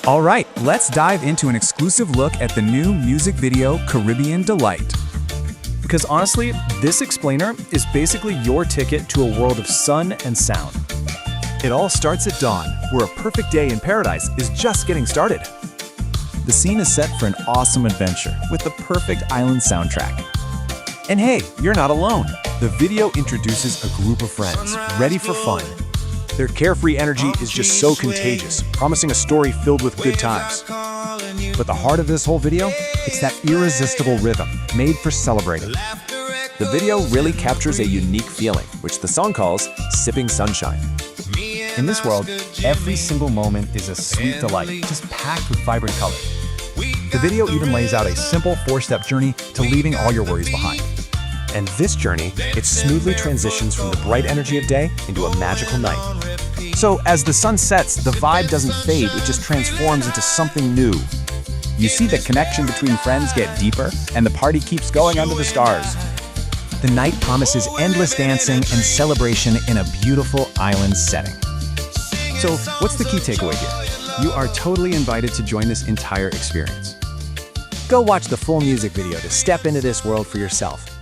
All right, let's dive into an exclusive look at the new music video Caribbean Delight. Because honestly, this explainer is basically your ticket to a world of sun and sound. It all starts at dawn, where a perfect day in paradise is just getting started. The scene is set for an awesome adventure with the perfect island soundtrack. And hey, you're not alone. The video introduces a group of friends, ready for fun. Their carefree energy is just so contagious, promising a story filled with good times. But the heart of this whole video? It's that irresistible rhythm, made for celebrating. The video really captures a unique feeling, which the song calls Sipping Sunshine. In this world, every single moment is a sweet delight, just packed with vibrant color. The video even lays out a simple 4-step journey to leaving all your worries behind. And this journey, it smoothly transitions from the bright energy of day into a magical night. So as the sun sets, the vibe doesn't fade, it just transforms into something new. You see the connection between friends get deeper, and the party keeps going under the stars. The night promises endless dancing and celebration in a beautiful island setting. So what's the key takeaway here? You are totally invited to join this entire experience. Go watch the full music video to step into this world for yourself.